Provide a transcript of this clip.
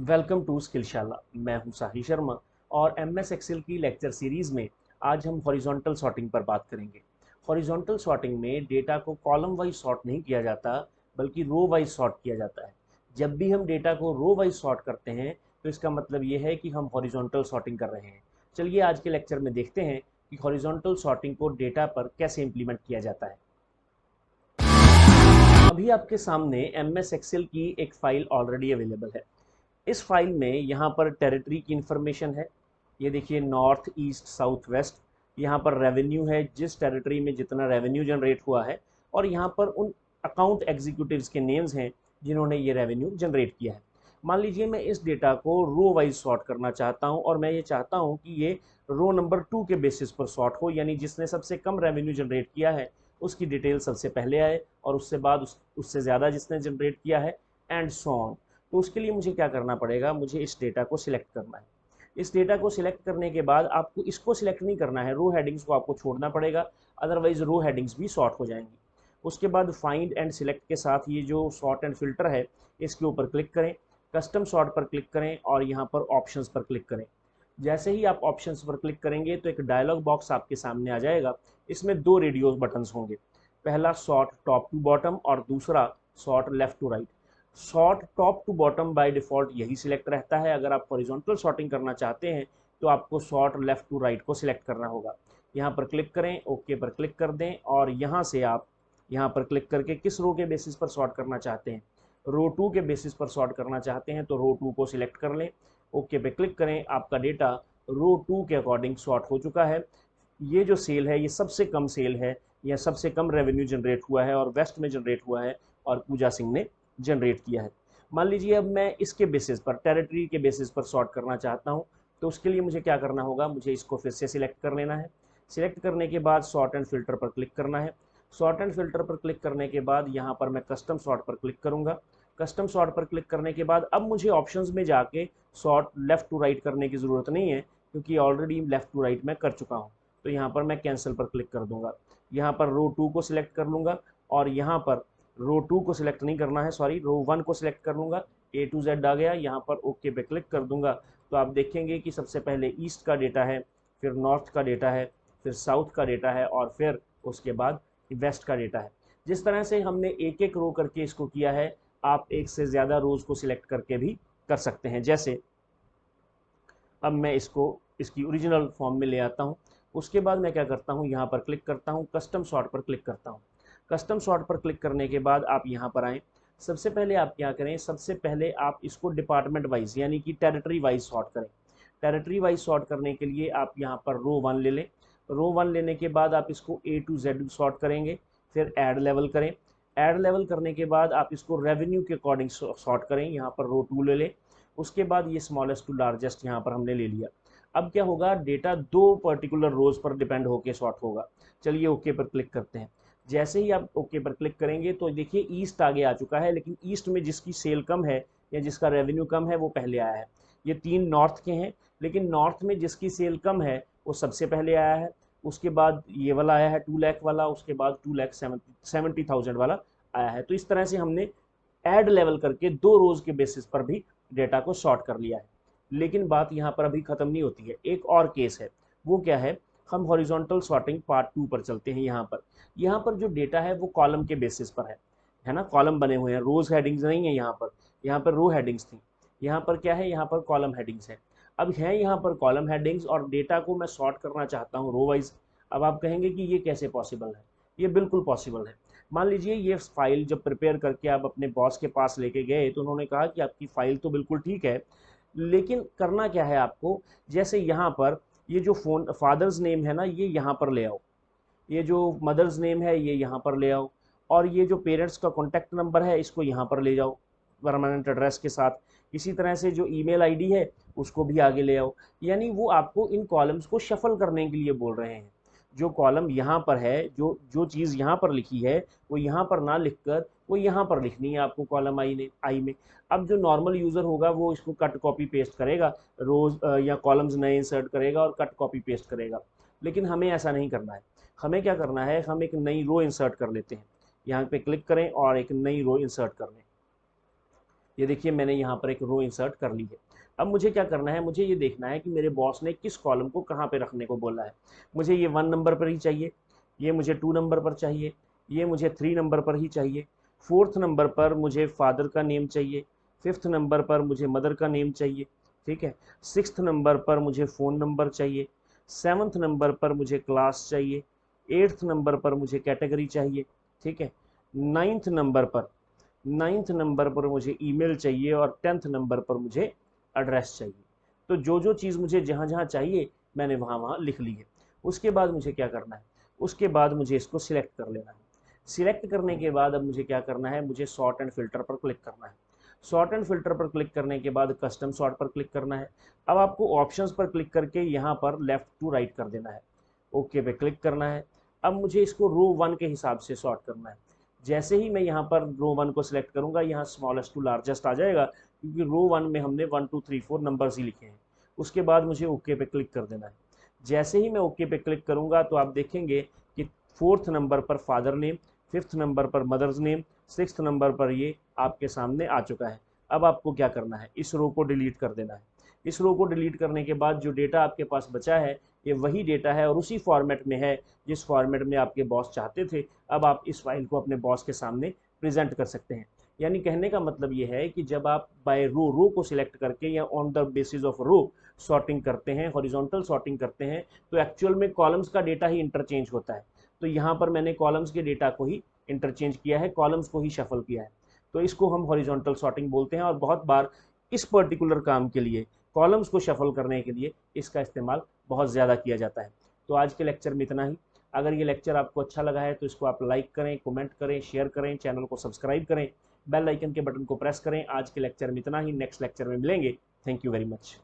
Welcome to स्किलशाला। मैं हूं साही शर्मा और एमएस एक्सेल की लेक्चर सीरीज़ में आज हम हॉरिजॉन्टल सॉर्टिंग पर बात करेंगे। हॉरिजॉन्टल सॉर्टिंग में डेटा को कॉलम वाइज सॉर्ट नहीं किया जाता बल्कि रो वाइज सॉर्ट किया जाता है। जब भी हम डेटा को रो वाइज सॉर्ट करते हैं तो इसका मतलब ये है कि हम हॉरिजॉन्टल सॉर्टिंग कर रहे हैं। चलिए आज के लेक्चर में देखते हैं कि हॉरिजॉन्टल सॉर्टिंग को डेटा पर कैसे इंप्लीमेंट किया जाता है। अभी आपके सामने एमएस एक्सेल की एक फाइल ऑलरेडी अवेलेबल है। इस फाइल में यहाँ पर टेरिटरी की इंफॉर्मेशन है। ये देखिए नॉर्थ ईस्ट साउथ वेस्ट। यहाँ पर रेवेन्यू है, जिस टेरिटरी में जितना रेवेन्यू जनरेट हुआ है, और यहाँ पर उन अकाउंट एग्जीक्यूटिव्स के नेम्स हैं जिन्होंने ये रेवेन्यू जनरेट किया है। मान लीजिए मैं इस डेटा को रो वाइज सॉर्ट करना चाहता हूँ और मैं ये चाहता हूँ कि ये रो नंबर 2 के बेसिस पर सॉर्ट हो, यानी जिसने सबसे कम रेवेन्यू जनरेट किया है उसकी डिटेल सबसे पहले आए और उससे बाद उससे ज़्यादा जिसने जनरेट किया है, एंड सो ऑन। तो उसके लिए मुझे क्या करना पड़ेगा, मुझे इस डेटा को सिलेक्ट करना है। इस डेटा को सिलेक्ट करने के बाद आपको इसको सिलेक्ट नहीं करना है, रो हेडिंग्स को आपको छोड़ना पड़ेगा, अदरवाइज रो हेडिंग्स भी सॉर्ट हो जाएंगी। उसके बाद फाइंड एंड सिलेक्ट के साथ ये जो सॉर्ट एंड फिल्टर है इसके ऊपर क्लिक करें, कस्टम सॉर्ट पर क्लिक करें और यहाँ पर ऑप्शंस पर क्लिक करें। जैसे ही आप ऑप्शंस पर क्लिक करेंगे तो एक डायलॉग बॉक्स आपके सामने आ जाएगा। इसमें दो रेडियोस बटन्स होंगे, पहला सॉर्ट टॉप टू बॉटम और दूसरा sort left to right. Sort top to bottom by default यही सिलेक्ट रहता है। अगर आप हॉरिजॉन्टल सॉर्टिंग करना चाहते हैं तो आपको सॉर्ट लेफ्ट टू राइट को सिलेक्ट करना होगा। यहाँ पर क्लिक करें, ओके पर क्लिक कर दें और यहाँ से आप यहाँ पर क्लिक करके किस रो के बेसिस पर सॉर्ट करना चाहते हैं, रो 2 के बेसिस पर सॉर्ट करना चाहते हैं तो रो 2 को सिलेक्ट कर लें, ओके पे क्लिक करें। आपका डेटा रो 2 के अकॉर्डिंग सॉर्ट हो चुका है। ये जो सेल है ये सबसे कम सेल है, यह सबसे कम रेवेन्यू जनरेट हुआ है और वेस्ट में जनरेट हुआ है और पूजा सिंह ने जनरेट किया है। मान लीजिए अब मैं इसके बेसिस पर, टेरिटरी के बेसिस पर सॉर्ट करना चाहता हूँ, तो उसके लिए मुझे क्या करना होगा, मुझे इसको फिर से सिलेक्ट कर लेना है। सिलेक्ट करने के बाद सॉर्ट एंड फिल्टर पर क्लिक करना है। सॉर्ट एंड फिल्टर पर क्लिक करने के बाद यहाँ पर मैं कस्टम सॉर्ट पर क्लिक करूँगा। कस्टम सॉर्ट पर क्लिक करने के बाद अब मुझे ऑप्शंस में जाके सॉर्ट लेफ्ट टू राइट करने की ज़रूरत नहीं है, क्योंकि ऑलरेडी लेफ्ट टू राइट मैं कर चुका हूँ। तो यहाँ पर मैं कैंसिल पर क्लिक कर दूंगा। यहाँ पर रो 2 को सिलेक्ट कर लूँगा और यहाँ पर रो 2 को सिलेक्ट नहीं करना है, सॉरी, रो 1 को सिलेक्ट कर लूँगा। ए टू जेड आ गया, यहाँ पर ओके पे क्लिक कर दूंगा तो आप देखेंगे कि सबसे पहले ईस्ट का डेटा है, फिर नॉर्थ का डेटा है, फिर साउथ का डेटा है और फिर उसके बाद वेस्ट का डेटा है। जिस तरह से हमने एक एक रो करके इसको किया है, आप एक से ज़्यादा रोज को सिलेक्ट करके भी कर सकते हैं। जैसे अब मैं इसको इसकी ओरिजिनल फॉर्म में ले आता हूँ। उसके बाद मैं क्या करता हूँ, यहाँ पर क्लिक करता हूँ, कस्टम सॉर्ट पर क्लिक करता हूँ। कस्टम सॉर्ट पर क्लिक करने के बाद आप यहाँ पर आएँ। सबसे पहले आप क्या करें, सबसे पहले आप इसको डिपार्टमेंट वाइज यानी कि टेरिटरी वाइज सॉर्ट करें। टेरिटरी वाइज सॉर्ट करने के लिए आप यहाँ पर रो 1 ले लें। रो 1 लेने के बाद आप इसको ए टू जेड सॉर्ट करेंगे, फिर ऐड लेवल करें। ऐड लेवल करने के बाद आप इसको रेवेन्यू के अकॉर्डिंग सॉर्ट करें, यहाँ पर रो 2 ले लें। उसके बाद ये स्मॉलेस्ट टू लार्जेस्ट यहाँ पर हमने ले लिया। अब क्या होगा, डेटा दो पर्टिकुलर रोज पर डिपेंड होकर सॉर्ट होगा। चलिए ओके पर क्लिक करते हैं। जैसे ही आप ओके पर क्लिक करेंगे तो देखिए ईस्ट आगे आ चुका है, लेकिन ईस्ट में जिसकी सेल कम है या जिसका रेवेन्यू कम है वो पहले आया है। ये 3 नॉर्थ के हैं, लेकिन नॉर्थ में जिसकी सेल कम है वो सबसे पहले आया है। उसके बाद ये वाला आया है 2 लाख वाला, उसके बाद 2,70,000 वाला आया है। तो इस तरह से हमने ऐड लेवल करके दो रोज के बेसिस पर भी डेटा को सॉर्ट कर लिया है। लेकिन बात यहाँ पर अभी खत्म नहीं होती है, एक और केस है। वो क्या है, हम हॉरिजॉन्टल सॉर्टिंग पार्ट 2 पर चलते हैं। यहाँ पर जो डेटा है वो कॉलम के बेसिस पर है ना, कॉलम बने हुए हैं, रोज हेडिंग्स नहीं है यहाँ पर रो हेडिंग्स थी। यहाँ पर क्या है, यहाँ पर कॉलम हेडिंग्स है। अब है यहाँ पर कॉलम हेडिंग्स और डेटा को मैं सॉर्ट करना चाहता हूँ रो वाइज। अब आप कहेंगे कि ये कैसे पॉसिबल है, ये बिल्कुल पॉसिबल है। मान लीजिए ये फाइल जब प्रिपेयर करके आप अपने बॉस के पास लेके गए तो उन्होंने कहा कि आपकी फाइल तो बिल्कुल ठीक है, लेकिन करना क्या है आपको, जैसे यहाँ पर ये जो फोन फादर्स नेम है ना, ये यहाँ पर ले आओ, ये जो मदर्स नेम है ये यहाँ पर ले आओ, और ये जो पेरेंट्स का कॉन्टैक्ट नंबर है इसको यहाँ पर ले जाओ परमानेंट एड्रेस के साथ। इसी तरह से जो ईमेल आईडी है उसको भी आगे ले आओ। यानी वो आपको इन कॉलम्स को शफल करने के लिए बोल रहे हैं। जो कॉलम यहाँ पर है, जो जो चीज़ यहाँ पर लिखी है वो यहाँ पर ना लिखकर वो यहाँ पर लिखनी है आपको कॉलम आई में। अब जो नॉर्मल यूज़र होगा वो इसको कट कॉपी पेस्ट करेगा, रोज या कॉलम्स नए इंसर्ट करेगा और कट कॉपी पेस्ट करेगा। लेकिन हमें ऐसा नहीं करना है। हमें क्या करना है, हम एक नई रो इंसर्ट कर लेते हैं। यहाँ पे क्लिक करें और एक नई रो इंसर्ट कर लें। ये देखिए मैंने यहाँ पर एक रो इंसर्ट कर ली है। अब मुझे क्या करना है, मुझे ये देखना है कि मेरे बॉस ने किस कॉलम को कहाँ पे रखने को बोला है। मुझे ये 1 नंबर पर ही चाहिए, ये मुझे 2 नंबर पर चाहिए, ये मुझे 3 नंबर पर ही चाहिए, 4th नंबर पर मुझे फादर का नेम चाहिए, 5th नंबर पर मुझे मदर का नेम चाहिए, ठीक है, 6th नंबर पर मुझे फ़ोन नंबर चाहिए, 7th नंबर पर मुझे क्लास चाहिए, 8th नंबर पर मुझे कैटेगरी चाहिए, ठीक है, 9th नंबर पर मुझे ईमेल चाहिए और 10th नंबर पर मुझे एड्रेस चाहिए। तो जो जो चीज़ मुझे जहाँ जहाँ चाहिए मैंने वहाँ वहाँ लिख ली है। उसके बाद मुझे क्या करना है, उसके बाद मुझे इसको सिलेक्ट कर लेना है। सिलेक्ट करने के बाद अब मुझे क्या करना है, मुझे सॉर्ट एंड फिल्टर पर क्लिक करना है। सॉर्ट एंड फिल्टर पर क्लिक करने के बाद कस्टम सॉर्ट पर क्लिक करना है। अब आपको ऑप्शंस पर क्लिक करके यहाँ पर लेफ्ट टू राइट कर देना है, ओके पे क्लिक करना है। अब मुझे इसको रो 1 के हिसाब से सॉर्ट करना है। जैसे ही मैं यहाँ पर रो 1 को सिलेक्ट करूँगा, यहाँ स्मॉलेस्ट टू लार्जेस्ट आ जाएगा, क्योंकि रो 1 में हमने 1 2 3 4 नंबर्स ही लिखे हैं। उसके बाद मुझे ओके पे क्लिक कर देना है। जैसे ही मैं ओके पे क्लिक करूँगा तो आप देखेंगे कि 4th नंबर पर फादर नेम, 5th नंबर पर मदर्स नेम, 6th नंबर पर ये आपके सामने आ चुका है। अब आपको क्या करना है, इस रो को डिलीट कर देना है। इस रो को डिलीट करने के बाद जो डेटा आपके पास बचा है ये वही डेटा है और उसी फॉर्मेट में है जिस फॉर्मेट में आपके बॉस चाहते थे। अब आप इस फाइल को अपने बॉस के सामने प्रेजेंट कर सकते हैं। यानी कहने का मतलब ये है कि जब आप बाय रो को सिलेक्ट करके या on the basis of row sorting करते हैं, हॉरिजॉन्टल सॉर्टिंग करते हैं, तो एक्चुअल में कॉलम्स का डेटा ही इंटरचेंज होता है। तो यहाँ पर मैंने कॉलम्स के डेटा को ही इंटरचेंज किया है, कॉलम्स को ही शफल किया है। तो इसको हम हॉरिजॉन्टल सॉर्टिंग बोलते हैं और बहुत बार इस पर्टिकुलर काम के लिए, कॉलम्स को शफल करने के लिए इसका इस्तेमाल बहुत ज़्यादा किया जाता है। तो आज के लेक्चर में इतना ही। अगर ये लेक्चर आपको अच्छा लगा है तो इसको आप लाइक करें, कमेंट करें, शेयर करें, चैनल को सब्सक्राइब करें, बेल आइकन के बटन को प्रेस करें। आज के लेक्चर में इतना ही, नेक्स्ट लेक्चर में मिलेंगे। Thank you very much.